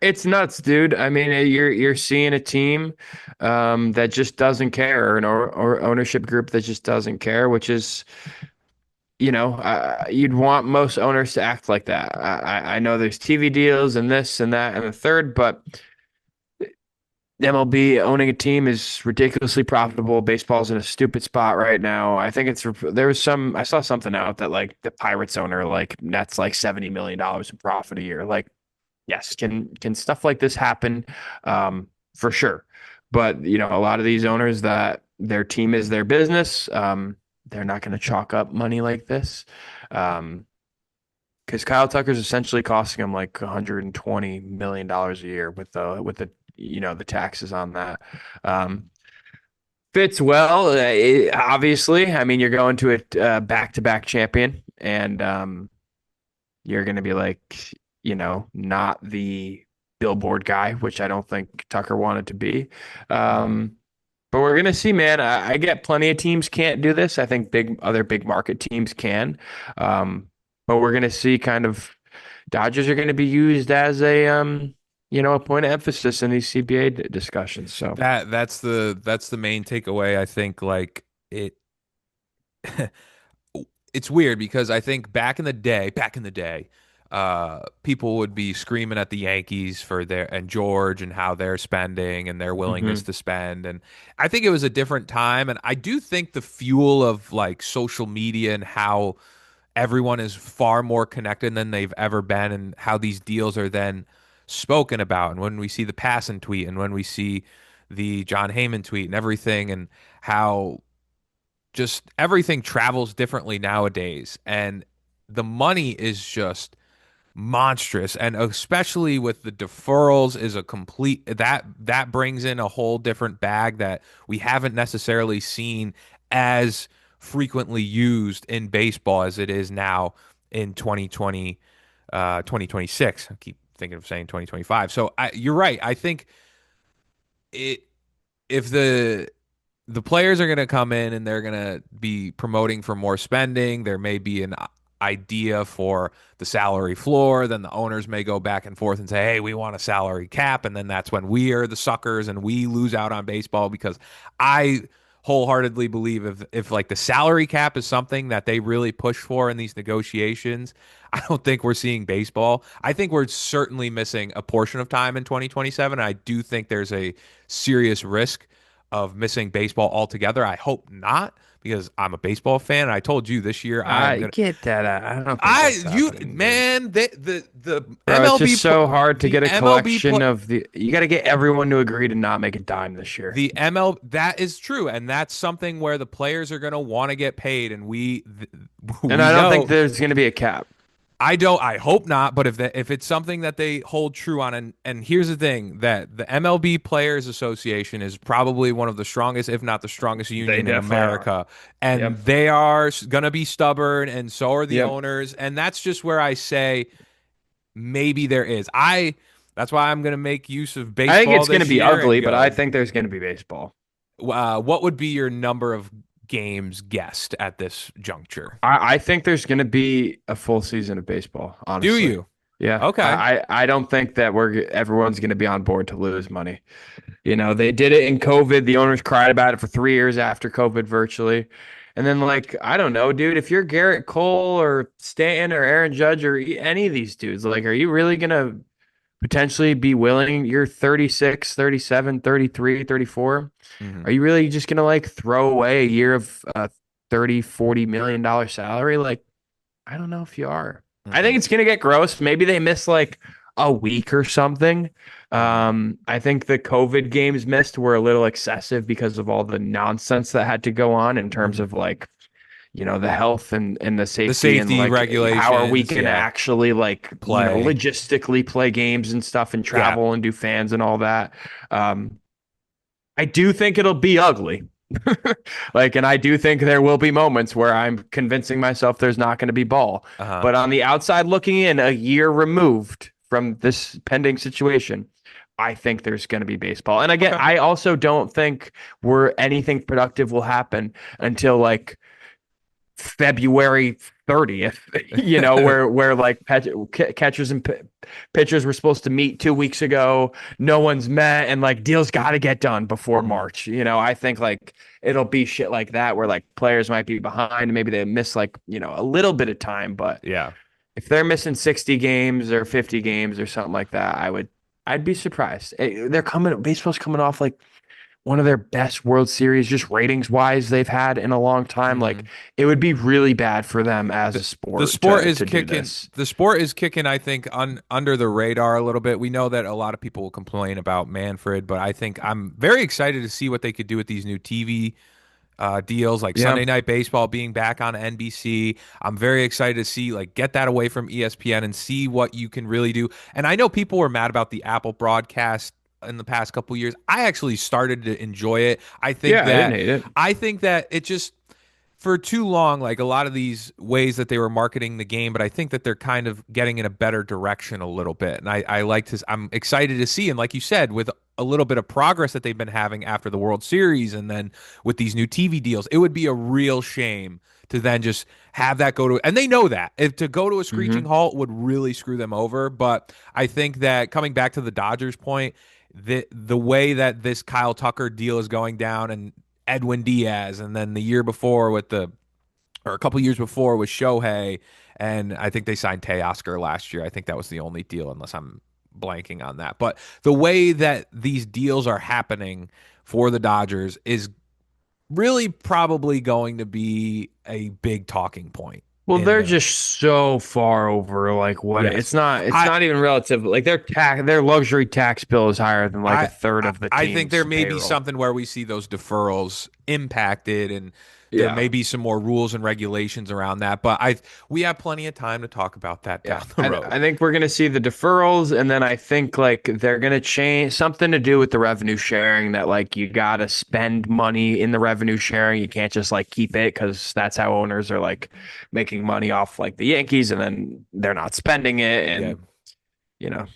It's nuts, dude. I mean, you're seeing a team that just doesn't care, or ownership group that just doesn't care, which is, you'd want most owners to act like that. I know there's TV deals and this and that and the third, but MLB owning a team is ridiculously profitable. Baseball's in a stupid spot right now. I think I saw something out that like the Pirates owner like nets like $70 million in profit a year. Like, yes, can stuff like this happen? For sure. But a lot of these owners that their team is their business, they're not going to chalk up money like this. Um, because Kyle Tucker's essentially costing him like $120 million a year with the the taxes on that. Um, Fits well, obviously. I mean, you're going to a back-to-back champion, and you're going to be like, not the billboard guy, which I don't think Tucker wanted to be. Um, but we're gonna see, man. I get plenty of teams can't do this. I think other big market teams can. Um, but we're gonna see kind of Dodgers are gonna be used as a point of emphasis in these CBA discussions. So That's the main takeaway. I think like it's weird because I think back in the day, people would be screaming at the Yankees for their and George and how they're spending and their willingness mhm. to spend. And I think it was a different time. And I do think the fuel of like social media and how everyone is far more connected than they've ever been, and how these deals are then spoken about. And when we see the Passan tweet and when we see the John Heyman tweet and everything, and how just everything travels differently nowadays, and the money is just monstrous, and especially with the deferrals is a complete that brings in a whole different bag that we haven't necessarily seen as frequently used in baseball as it is now in 2020, 2026. I keep thinking of saying 2025. So you're right. I think it if the players are going to come in and they're going to be promoting for more spending. There may be an idea for the salary floor. Then the owners may go back and forth and say, hey, we want a salary cap. And then that's when we are the suckers and we lose out on baseball, because I wholeheartedly believe if like the salary cap is something that they really push for in these negotiations, I don't think we're seeing baseball. I think we're certainly missing a portion of time in 2027. I do think there's a serious risk of missing baseball altogether. I hope not, because I'm a baseball fan. And I told you this year I am I gonna. get that. I don't think I that's you happening, dude. man the Bro, it's MLB just so hard to the get a MLB collection of you got to get everyone to agree to not make a dime this year. the ML that is true, and that's something where the players are going to want to get paid, and And we I don't think know. there's going to be a cap. I hope not, but if it's something that they hold true on, and here's the thing, that the MLB Players Association is probably one of the strongest, if not the strongest They union in definitely are. America, and Yep. they are going to be stubborn, and so are the Yep. owners, and that's just where I say maybe there is. I That's why I'm going to make use of I think baseball it's going to this be year and ugly, but I go, think there's going to be baseball. what would be your number of games guessed at this juncture? I think there's going to be a full season of baseball, Do honestly. you? Yeah. Okay. I don't think that everyone's going to be on board to lose money. They did it in COVID. The owners cried about it for 3 years after COVID virtually. And then, like, I don't know, dude, if you're Garrett Cole or Stanton or Aaron Judge or any of these dudes, like, are you really going to potentially be willing? You're 36, 37, 33, 34. hmm Are you really just going to like throw away a year of 30, $40 million salary? Like, I don't know if you are. I think hmm it's going to get gross. Maybe they miss like a week or something. hmm I think the COVID games missed were a little excessive because of all the nonsense that had to go on in terms hmm of like, the health and the The safety and safety like how are we regulations, going to yeah, actually like, play, logistically play games and stuff and yeah. travel and do fans and all that. Um, I do think it'll be ugly. Like, and I do think there will be moments where I'm convincing myself there's not going to be ball. Uh-huh. But on the outside looking in, a year removed from this pending situation, I think there's going to be baseball. And again, Okay. I also don't think anything productive will happen until like February 30th, where like catchers and pitchers were supposed to meet 2 weeks ago. No one's met, and like deals got to get done before Mhm. March. I think like it'll be shit like that where like players might be behind, maybe they miss like, a little bit of time, but Yeah. if they're missing 60 games or 50 games or something like that, I'd be surprised. Baseball's coming off like one of their best World Series, just ratings wise, they've had in a long time. Like Mhm. it would be really bad for them as a The sport sport is to do kicking. this. The sport is kicking, I think, under the radar a little bit. We know that a lot of people will complain about Manfred, but I think I'm very excited to see what they could do with these new TV deals, like Yeah. Sunday Night Baseball being back on NBC. I'm very excited to see like get that away from ESPN and see what you can really do. And I know people were mad about the Apple broadcast in the past couple years. I actually started to enjoy it. Yeah, I didn't hate it. I think that it just for too long, like a lot of these ways that they were marketing the game, but I think that they're kind of getting in a better direction a little bit. And I like to, I'm excited to see. And like you said, with a little bit of progress that they've been having after the World Series and then with these new TV deals, it would be a real shame to then just have that go to, and they know that if to go to a screeching Hmm. halt would really screw them over. But I think that coming back to the Dodgers point, the way that this Kyle Tucker deal is going down and Edwin Diaz, and then the year before with the or a couple years before with Shohei, and I think they signed Teoscar last year. I think that was the only deal, unless I'm blanking on that. But the way that these deals are happening for the Dodgers is really probably going to be a big talking point Well, in they're the just so far over like what yes. it's I not even relative. Like their luxury tax bill is higher than like a I third of the I think there team's may be payroll. something where we see those deferrals impacted and there Yeah. may be some more rules and regulations around that, but I we have plenty of time to talk about that Yeah, down the road. I think we're gonna see the deferrals, and then I think like they're gonna change something to do with the revenue sharing. That like you gotta spend money in the revenue sharing. You can't just like keep it because that's how owners are like making money off like the Yankees, and then they're not spending it, Yeah. and you know.